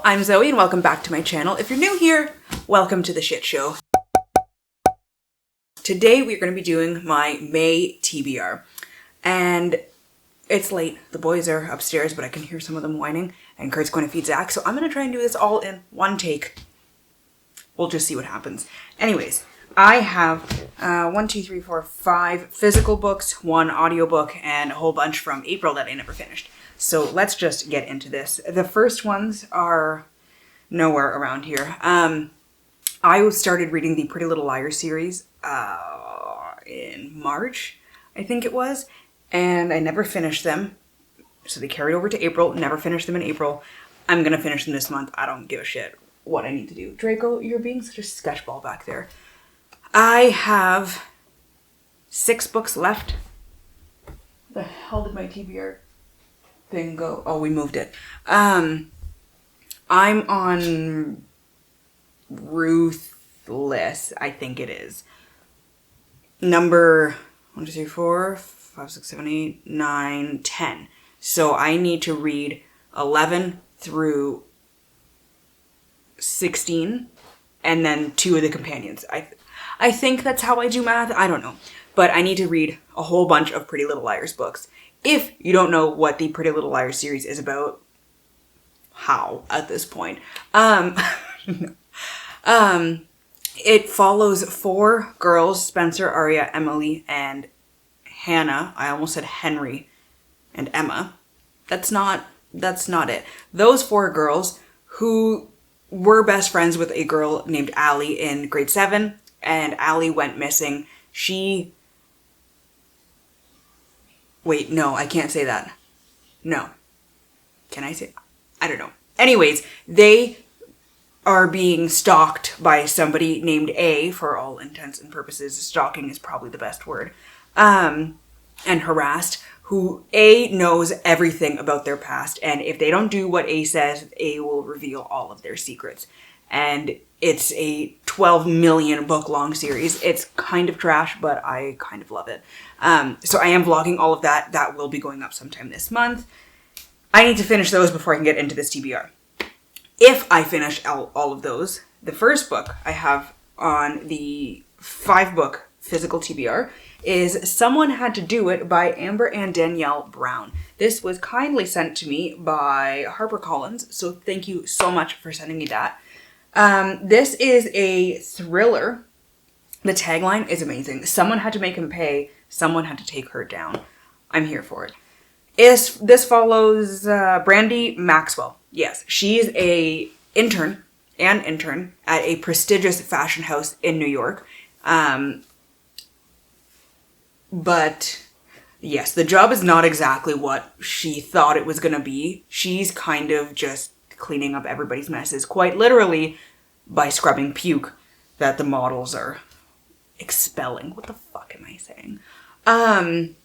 I'm Zoe and welcome back to my channel. If you're new here, welcome to the shit show. Today we're going to be doing my May TBR. And it's late. The boys are upstairs, but I can hear some of them whining. And Kurt's going to feed Zach, so I'm going to try and do this all in one take. We'll just see what happens. Anyways, I have 5 physical books, 1 audiobook, and a whole bunch from April that I never finished. So let's just get into this. The first ones are nowhere around here. I started reading the Pretty Little Liars series in March, I think it was, and I never finished them. So they carried over to April, never finished them in April. I'm going to finish them this month. I don't give a shit what I need to do. Draco, you're being such a sketchball back there. I have 6 books left. The hell did my TBR thing go? Oh, we moved it. I'm on Ruthless, I think it is. Number 1, 2, 3, 4, 5, 6, 7, 8, 9, 10. So I need to read 11 through 16 and then 2 of the companions. I think that's how I do math. I don't know. But I need to read a whole bunch of Pretty Little Liars books. If you don't know what the Pretty Little Liars series is about, how at this point? It follows 4 girls, Spencer, Aria, Emily, and Hannah. I almost said Henry and Emma. That's not it. Those 4 girls who were best friends with a girl named Allie in grade 7, and Allie went missing. Wait, no, I can't say that. No. Can I say? I don't know. Anyways, they are being stalked by somebody named A, for all intents and purposes. Stalking is probably the best word. And harassed, who A knows everything about their past, and if they don't do what A says, A will reveal all of their secrets. And it's a 12 million book long series. It's kind of trash, but I kind of love it. So I am vlogging all of that. That will be going up sometime this month. I need to finish those before I can get into this TBR. If I finish all of those, the first book I have on the 5-book physical TBR is Someone Had to Do It by Amber and Danielle Brown. This was kindly sent to me by HarperCollins, so thank you so much for sending me that. This is a thriller. The tagline is amazing. Someone had to make him pay. Someone had to take her down. I'm here for it. This follows Brandy Maxwell. Yes, she's an intern at a prestigious fashion house in New York. But yes, the job is not exactly what she thought it was going to be. She's kind of just cleaning up everybody's messes, quite literally by scrubbing puke that the models are expelling. What the fuck am I saying? And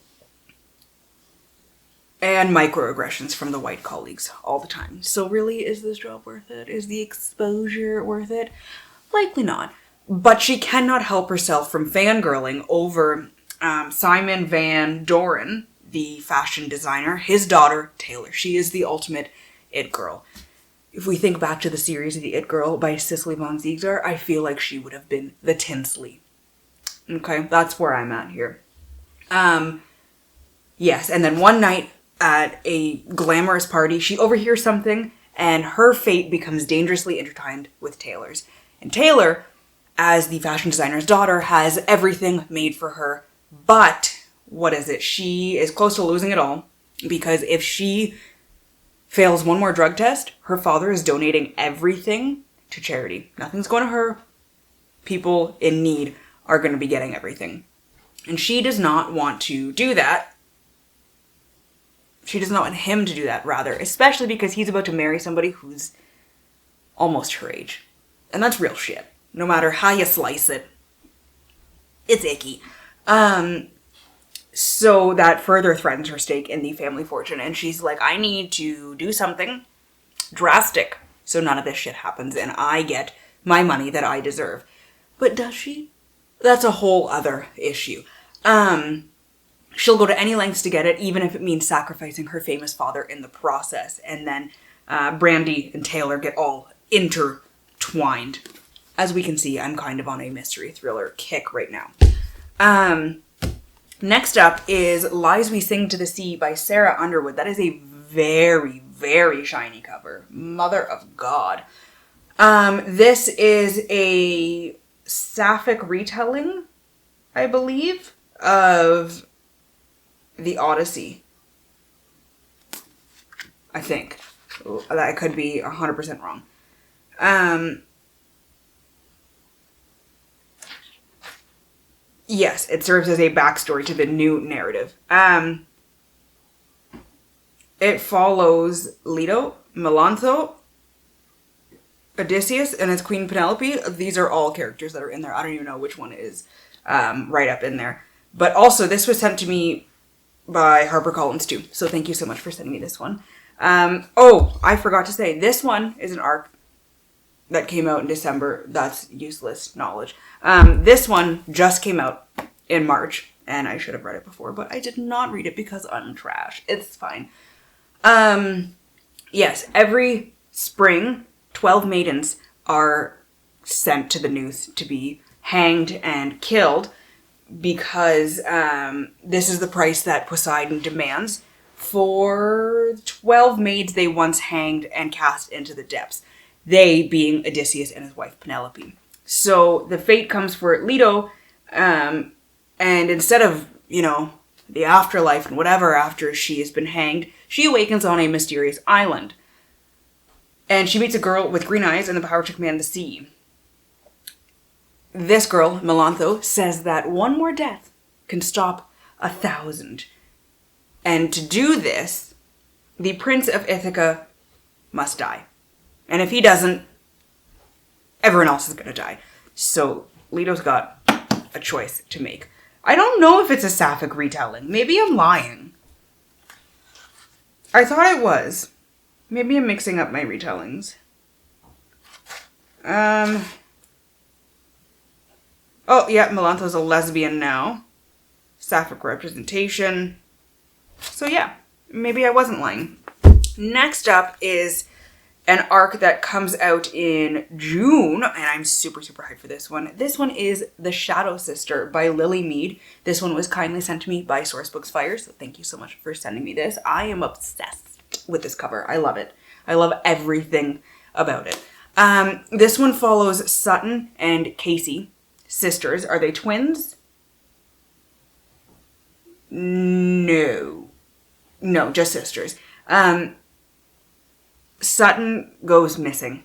microaggressions from the white colleagues all the time. So really, is this job worth it? Is the exposure worth it? Likely not. But she cannot help herself from fangirling over Simon Van Doren, the fashion designer, his daughter, Taylor. She is the ultimate it girl. If we think back to the series The It Girl by Cicely von Ziegler, I feel like she would have been the Tinsley. Okay, that's where I'm at here. Yes, and then one night at a glamorous party, she overhears something, and her fate becomes dangerously intertwined with Taylor's. And Taylor, as the fashion designer's daughter, has everything made for her, but what is it? She is close to losing it all, because if she fails one more drug test, her father is donating everything to charity. Nothing's going to her. People in need are going to be getting everything. And she does not want to do that. She does not want him to do that, rather, especially because he's about to marry somebody who's almost her age. And that's real shit. No matter how you slice it, it's icky. So that further threatens her stake in the family fortune. And she's like, I need to do something drastic so none of this shit happens and I get my money that I deserve. But does she? That's a whole other issue. She'll go to any lengths to get it, even if it means sacrificing her famous father in the process. And then Brandy and Taylor get all intertwined. As we can see, I'm kind of on a mystery thriller kick right now. Next up is Lies We Sing to the Sea by Sarah Underwood. That is a very, very shiny cover. Mother of God. This is a sapphic retelling, I believe, of the Odyssey. I think. I could be 100% wrong. Yes, it serves as a backstory to the new narrative. It follows Leto, Melantho, Odysseus, and his queen Penelope. These are all characters that are in there. I don't even know which one is right up in there. But also, this was sent to me by HarperCollins too. So thank you so much for sending me this one. I forgot to say, this one is an arc that came out in December. That's useless knowledge. This one just came out in March, and I should have read it before, but I did not read it because I'm trash. It's fine. Yes, every spring, 12 maidens are sent to the Noose to be hanged and killed because this is the price that Poseidon demands for 12 maids they once hanged and cast into the depths. They being Odysseus and his wife Penelope. So the fate comes for Leto, and instead of, the afterlife and whatever after she has been hanged, she awakens on a mysterious island. And she meets a girl with green eyes and the power to command the sea. This girl, Melantho, says that one more death can stop 1,000. And to do this, the Prince of Ithaca must die. And if he doesn't, everyone else is going to die. So Leto's got a choice to make. I don't know if it's a sapphic retelling. Maybe I'm lying. I thought it was. Maybe I'm mixing up my retellings. Oh, yeah, Melantho's a lesbian now. Sapphic representation. So yeah, maybe I wasn't lying. Next up is an arc that comes out in June, and I'm super, super hyped for this one. This one is The Shadow Sister by Lily Mead. This one was kindly sent to me by Sourcebooks Fire, so thank you so much for sending me this. I am obsessed with this cover. I love it. I love everything about it. This one follows Sutton and Casey, sisters. Are they twins? No, just sisters. Sutton goes missing,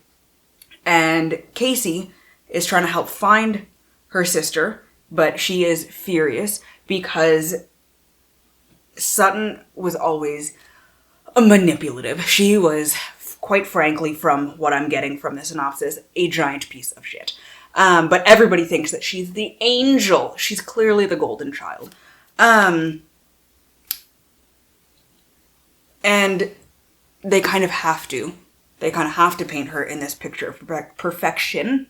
and Casey is trying to help find her sister, but she is furious because Sutton was always manipulative. She was, quite frankly, from what I'm getting from the synopsis, a giant piece of shit. But everybody thinks that she's the angel. She's clearly the golden child. And they kind of have to. They kind of have to paint her in this picture of perfection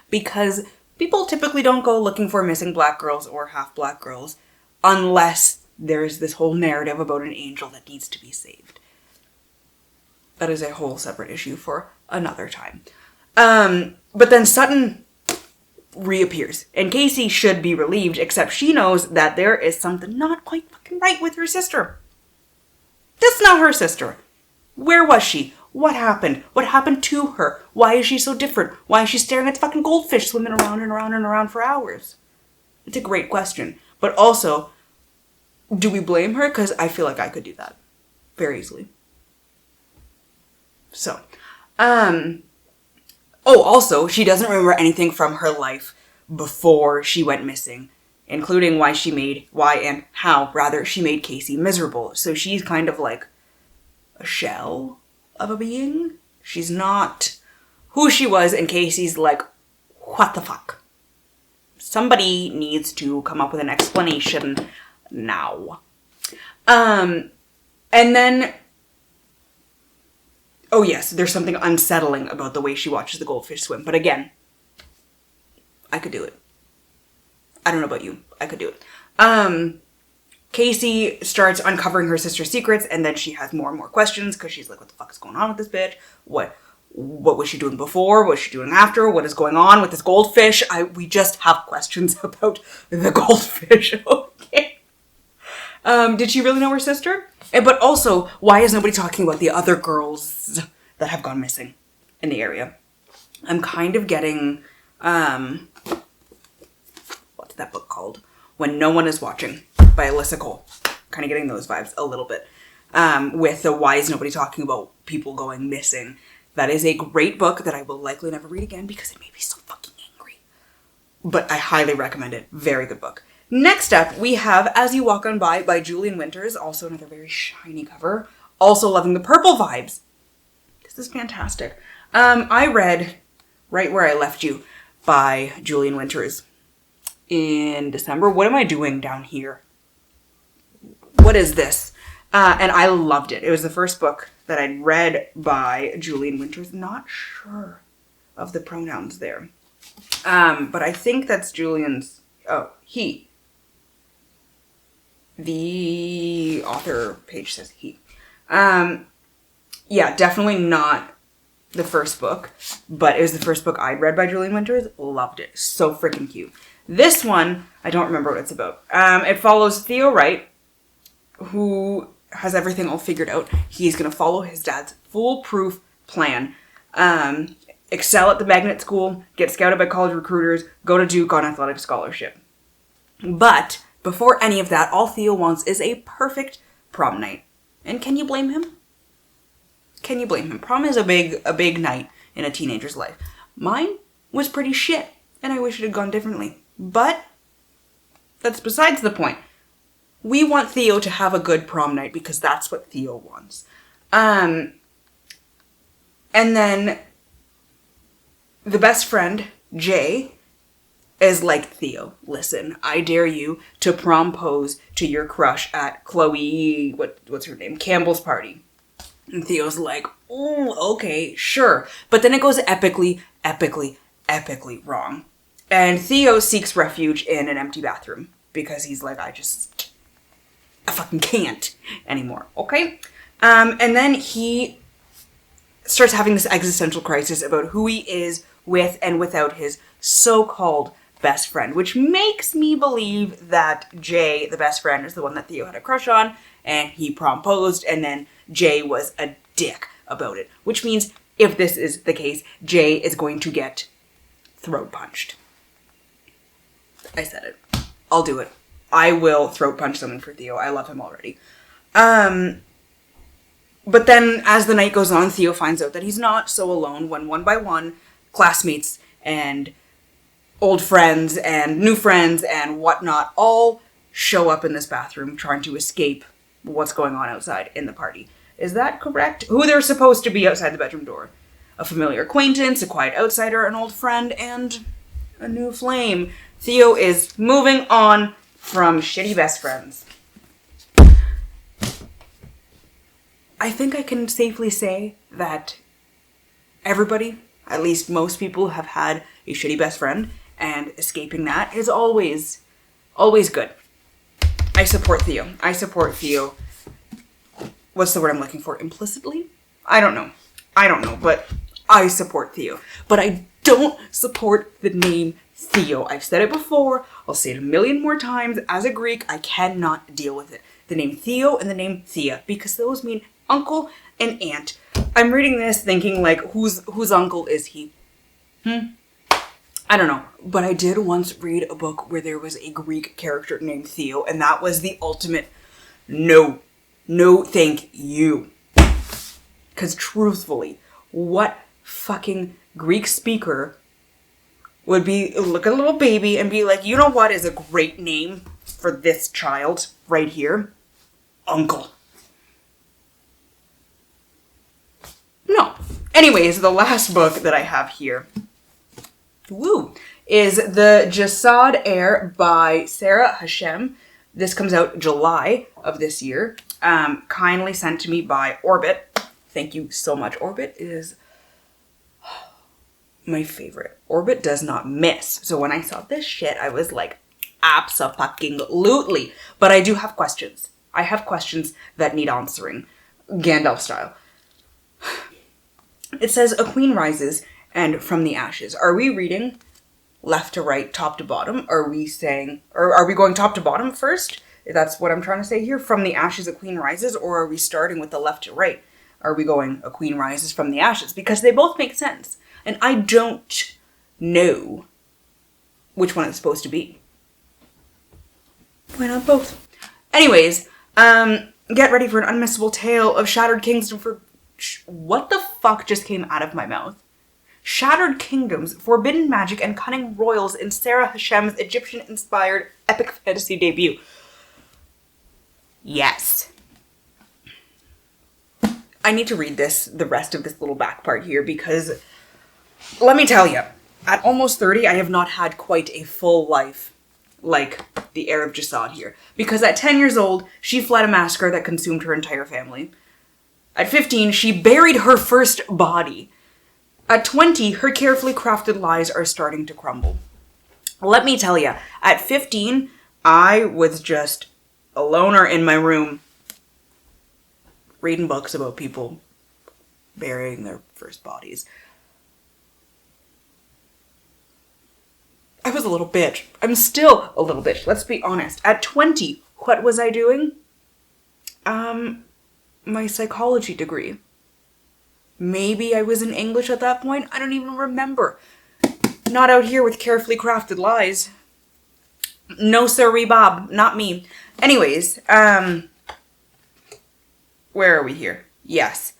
because people typically don't go looking for missing black girls or half black girls unless there's this whole narrative about an angel that needs to be saved. That is a whole separate issue for another time. But then Sutton reappears, and Casey should be relieved, except she knows that there is something not quite fucking right with her sister. That's not her sister. Where was she? What happened? What happened to her? Why is she so different? Why is she staring at the fucking goldfish swimming around and around and around for hours? It's a great question. But also, do we blame her? Because I feel like I could do that very easily. So, also, she doesn't remember anything from her life before she went missing, including why she made Casey miserable. So she's kind of like a shell of a being. She's not who she was, and Casey's like, what the fuck? Somebody needs to come up with an explanation now. And then, oh yes, there's something unsettling about the way she watches the goldfish swim. But again, I could do it. I don't know about you. I could do it. Casey starts uncovering her sister's secrets, and then she has more and more questions because she's like, what the fuck is going on with this bitch? What was she doing before? What was she doing after? What is going on with this goldfish? We just have questions about the goldfish, okay? Did she really know her sister? But also, why is nobody talking about the other girls that have gone missing in the area? I'm kind of getting, what's that book called? When No One Is Watching by Alyssa Cole. Kind of getting those vibes a little bit. With the why is nobody talking about people going missing. That is a great book that I will likely never read again because it made me so fucking angry. But I highly recommend it. Very good book. Next up, we have As You Walk On by Julian Winters. Also another very shiny cover. Also loving the purple vibes. This is fantastic. I read Right Where I Left You by Julian Winters in December. What am I doing down here? What is this? And I loved it. It was the first book that I'd read by Julian Winters. Not sure of the pronouns there. But I think that's Julian's... Oh, he. The author page says he. Yeah, definitely not the first book. But it was the first book I'd read by Julian Winters. Loved it. So freaking cute. This one, I don't remember what it's about. It follows Theo Wright, who has everything all figured out. He's going to follow his dad's foolproof plan. Excel at the magnet school, get scouted by college recruiters, go to Duke on athletic scholarship. But before any of that, all Theo wants is a perfect prom night. And can you blame him? Can you blame him? Prom is a big night in a teenager's life. Mine was pretty shit, and I wish it had gone differently. But that's besides the point. We want Theo to have a good prom night because that's what Theo wants. And then the best friend, Jay, is like, Theo, listen, I dare you to prom-pose to your crush at Chloe, what's her name, Campbell's party. And Theo's like, oh, okay, sure. But then it goes epically wrong. And Theo seeks refuge in an empty bathroom because he's like, I fucking can't anymore, okay? And then he starts having this existential crisis about who he is with and without his so-called best friend, which makes me believe that Jay, the best friend, is the one that Theo had a crush on, and he promposed, and then Jay was a dick about it. Which means, if this is the case, Jay is going to get throat punched. I said it. I'll do it. I will throat punch someone for Theo. I love him already. But then, as the night goes on, Theo finds out that he's not so alone when one by one, classmates and old friends and new friends and whatnot all show up in this bathroom trying to escape what's going on outside in the party. Is that correct? Who they're supposed to be outside the bedroom door? A familiar acquaintance, a quiet outsider, an old friend, and a new flame. Theo is moving on from shitty best friends. I think I can safely say that everybody, at least most people, have had a shitty best friend, and escaping that is always good. I support Theo. What's the word I'm looking for? Implicitly? I don't know, but I support Theo. But I don't support the name Theo. I've said it before. I'll say it a million more times. As a Greek, I cannot deal with it. The name Theo and the name Thea, because those mean uncle and aunt. I'm reading this thinking, like, whose uncle is he? I don't know. But I did once read a book where there was a Greek character named Theo, and that was the ultimate no. No, thank you. Because truthfully, what fucking Greek speaker would look at a little baby and be like, you know what is a great name for this child right here? Uncle. No. Anyways, the last book that I have here, is The Jassad Heir by Sarah Hashem. This comes out July of this year. Kindly sent to me by Orbit. Thank you so much. Orbit is my favorite. Orbit does not miss. So when I saw this shit, I was like, Abso-fucking-lutely. But I do have questions. I have questions that need answering. Gandalf style. It says, a queen rises and from the ashes. Are we reading left to right, top to bottom? Are we saying, or are we going top to bottom first? That's what I'm trying to say here. From the ashes, a queen rises, or are we starting with the left to right? Are we going, a queen rises from the ashes? Because they both make sense. And I don't know which one it's supposed to be. Why not both? Anyways, get ready for an unmissable tale of Shattered Kingdoms for... What the fuck just came out of my mouth? Shattered Kingdoms, forbidden magic, and cunning royals in Sarah Hashem's Egyptian-inspired epic fantasy debut. Yes. I need to read the rest of this little back part here, because let me tell you, at almost 30, I have not had quite a full life like the heir of Jassad here. Because at 10 years old, she fled a massacre that consumed her entire family. At 15, she buried her first body. At 20, her carefully crafted lies are starting to crumble. Let me tell you, at 15, I was just a loner in my room reading books about people burying their first bodies. I was a little bitch. I'm still a little bitch. Let's be honest. At 20, what was I doing? My psychology degree. Maybe I was in English at that point. I don't even remember. Not out here with carefully crafted lies. No sirree, Bob. Not me. Anyways, where are we here? Yes.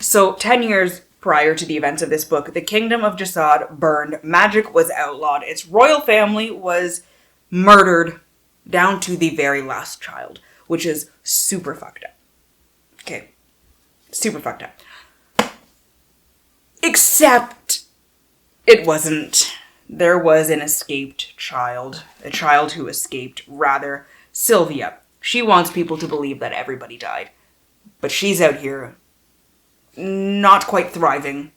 So, 10 years prior to the events of this book, the Kingdom of Jassad burned. Magic was outlawed. Its royal family was murdered down to the very last child, which is super fucked up. Okay. Super fucked up. Except it wasn't. There was an escaped child. A child who escaped, rather. Sylvia. She wants people to believe that everybody died. But she's out here not quite thriving,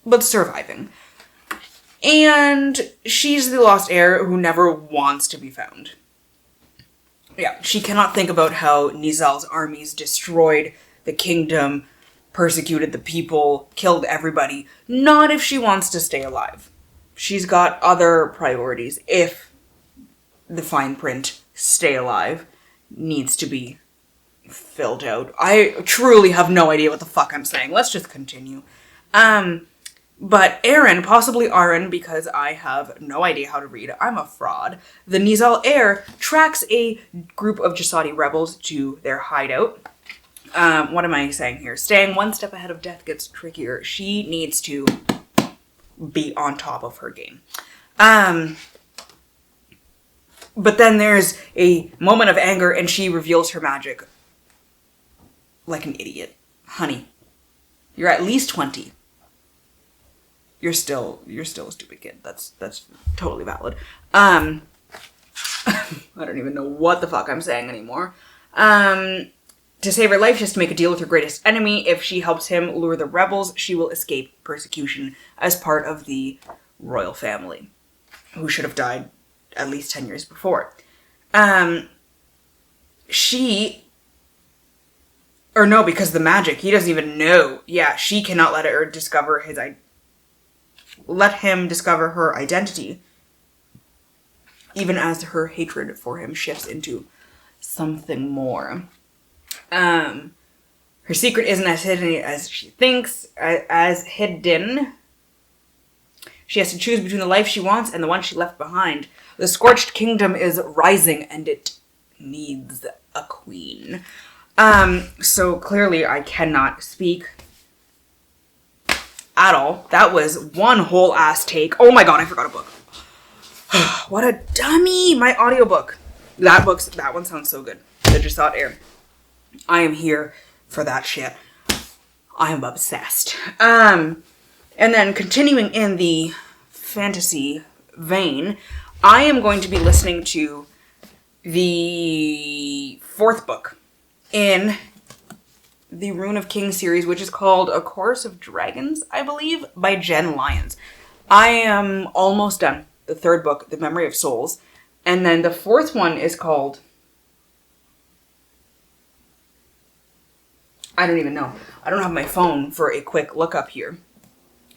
but surviving. And she's the lost heir who never wants to be found. Yeah, she cannot think about how Nizal's armies destroyed the kingdom, persecuted the people, killed everybody. Not if she wants to stay alive. She's got other priorities if the fine print, stay alive, needs to be filled out. I truly have no idea what the fuck I'm saying. Let's just continue. But Aaron, possibly Aaron, because I have no idea how to read. I'm a fraud. The Nizal heir tracks a group of Jassadi rebels to their hideout. What am I saying here? Staying one step ahead of death gets trickier. She needs to be on top of her game. But then there's a moment of anger and she reveals her magic. Like an idiot. Honey, you're at least 20. You're still a stupid kid. That's totally valid. I don't even know what the fuck I'm saying anymore. To save her life, she has to make a deal with her greatest enemy. If she helps him lure the rebels, she will escape persecution as part of the royal family, who should have died at least 10 years before. Because the magic, he doesn't even know. Yeah, she cannot let him discover her identity, even as her hatred for him shifts into something more. Her secret isn't as hidden as she thinks, as hidden. She has to choose between the life she wants and the one she left behind. The scorched kingdom is rising and it needs a queen. So clearly I cannot speak at all. That was one whole ass take. Oh my god, I forgot a book. What a dummy! My audiobook. That one sounds so good. The Jassad heir. I am here for that shit. I am obsessed. And then continuing in the fantasy vein, I am going to be listening to the fourth book in the Rune of Kings series, which is called A Chorus of Dragons, I believe, by Jen Lyons. I am almost done. The third book, The Memory of Souls. And then the fourth one is called... I don't even know. I don't have my phone for a quick look up here.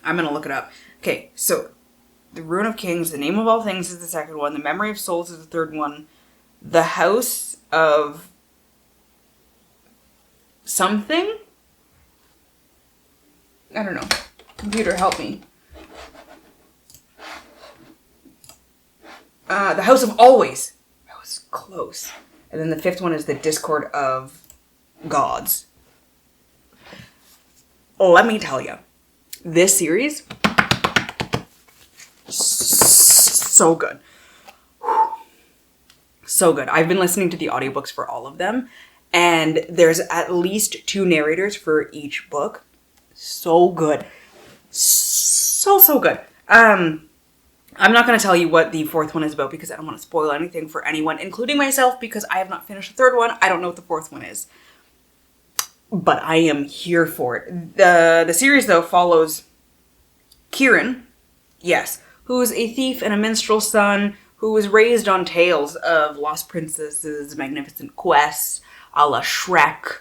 I'm going to look it up. Okay, so The Ruin of Kings, The Name of All Things is the second one. The Memory of Souls is the third one. The House of something? I don't know. Computer, help me. The House of Always. That was close. And then the fifth one is The Discord of Gods. Let me tell you, this series, so good. So good. I've been listening to the audiobooks for all of them, and there's at least 2 narrators for each book. So good. So good. I'm not going to tell you what the fourth one is about because I don't want to spoil anything for anyone, including myself, because I have not finished the third one. I don't know what the fourth one is. But I am here for it. The series, though, follows Kieran, yes, who is a thief and a minstrel's son who was raised on tales of lost princesses, magnificent quests, a la Shrek.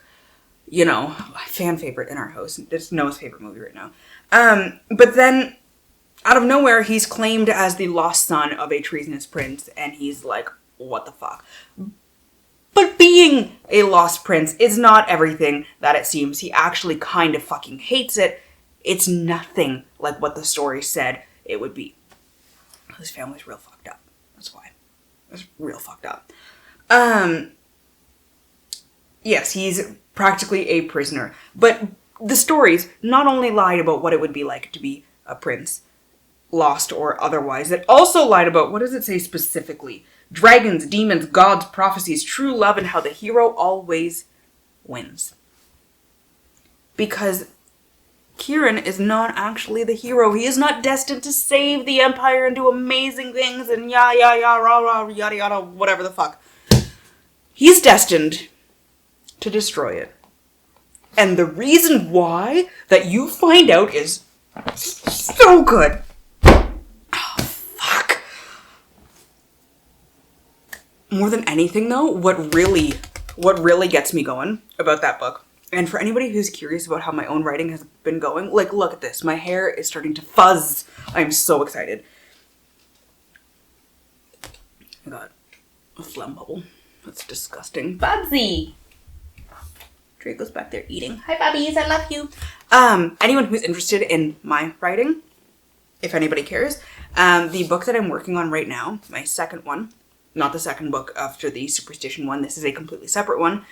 You know, fan favorite in our house. It's Noah's favorite movie right now. But then, out of nowhere, he's claimed as the lost son of a treasonous prince, and he's like, what the fuck? But being a lost prince is not everything that it seems. He actually kind of fucking hates it. It's nothing like what the story said it would be. His family's real fucked up. That's why. It's real fucked up. Yes, he's practically a prisoner. But the stories not only lied about what it would be like to be a prince, lost or otherwise, it also lied about, what does it say specifically? Dragons, demons, gods, prophecies, true love, and how the hero always wins. Because Kieran is not actually the hero. He is not destined to save the empire and do amazing things and yada yada, whatever the fuck. He's destined to destroy it. And the reason why that you find out is so good. More than anything, though, what really gets me going about that book, and for anybody who's curious about how my own writing has been going, like, look at this. My hair is starting to fuzz. I'm so excited. I got a phlegm bubble. That's disgusting. Bubsy! Draco's back there eating. Hi, Bubbies. I love you. Anyone who's interested in my writing, if anybody cares, the book that I'm working on right now, my second one, not the second book after the superstition one. This is a completely separate one.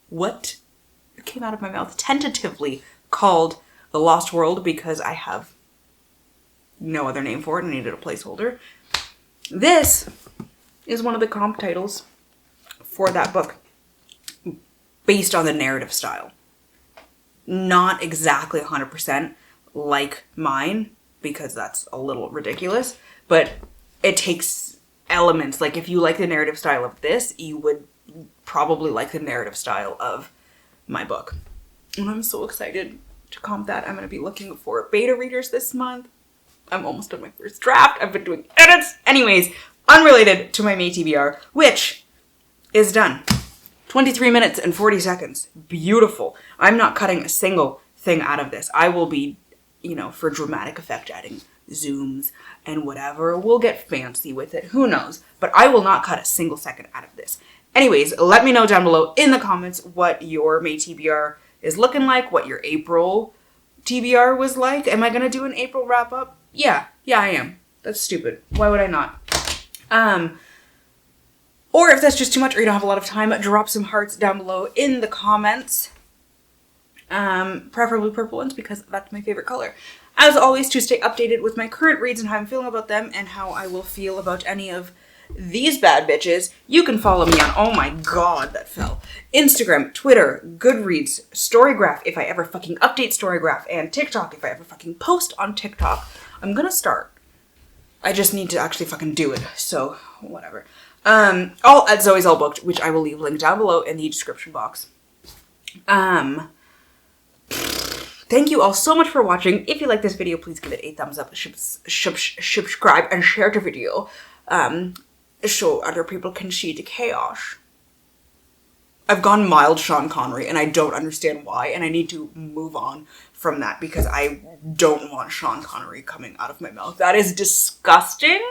What came out of my mouth? Tentatively called The Lost World because I have no other name for it and needed a placeholder. This is one of the comp titles for that book based on the narrative style. Not exactly 100% like mine because that's a little ridiculous, but it takes elements. Like, if you like the narrative style of this, you would probably like the narrative style of my book. And I'm so excited to comp that. I'm going to be looking for beta readers this month. I'm almost done my first draft. I've been doing edits. Anyways, unrelated to my May TBR, which is done. 23 minutes and 40 seconds. Beautiful. I'm not cutting a single thing out of this. I will be, for dramatic effect, adding zooms and whatever. We'll get fancy with it. Who knows? But I will not cut a single second out of this. Anyways, let me know down below in the comments what your May TBR is looking like, what your April TBR was like. Am I going to do an April wrap up? Yeah, I am. That's stupid. Why would I not? Or if that's just too much or you don't have a lot of time, drop some hearts down below in the comments. Preferably purple ones because that's my favorite color. As always, to stay updated with my current reads and how I'm feeling about them and how I will feel about any of these bad bitches, you can follow me on, oh my god, that fell, Instagram, Twitter, Goodreads, Storygraph, if I ever fucking update Storygraph, and TikTok, if I ever fucking post on TikTok. I'm gonna start. I just need to actually fucking do it, so whatever. All at Zoe's All Booked, which I will leave linked down below in the description box. Thank thank you all so much for watching. If you like this video, please give it a thumbs up, subscribe, and share the video. So other people can see the chaos. I've gone mild Sean Connery, and I don't understand why, and I need to move on from that because I don't want Sean Connery coming out of my mouth. That is disgusting.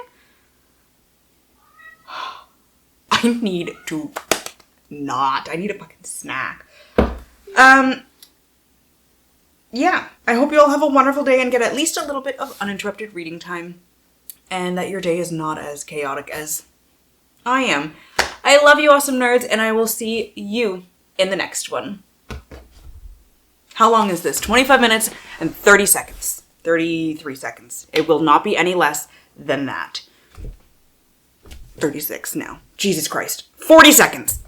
I need to not. I need a fucking snack. Yeah, I hope you all have a wonderful day and get at least a little bit of uninterrupted reading time, and that your day is not as chaotic as I am. I love you, awesome nerds, and I will see you in the next one. How long is this? 25 minutes and 30 seconds. 33 seconds. It will not be any less than that. 36 now. Jesus Christ. 40 seconds.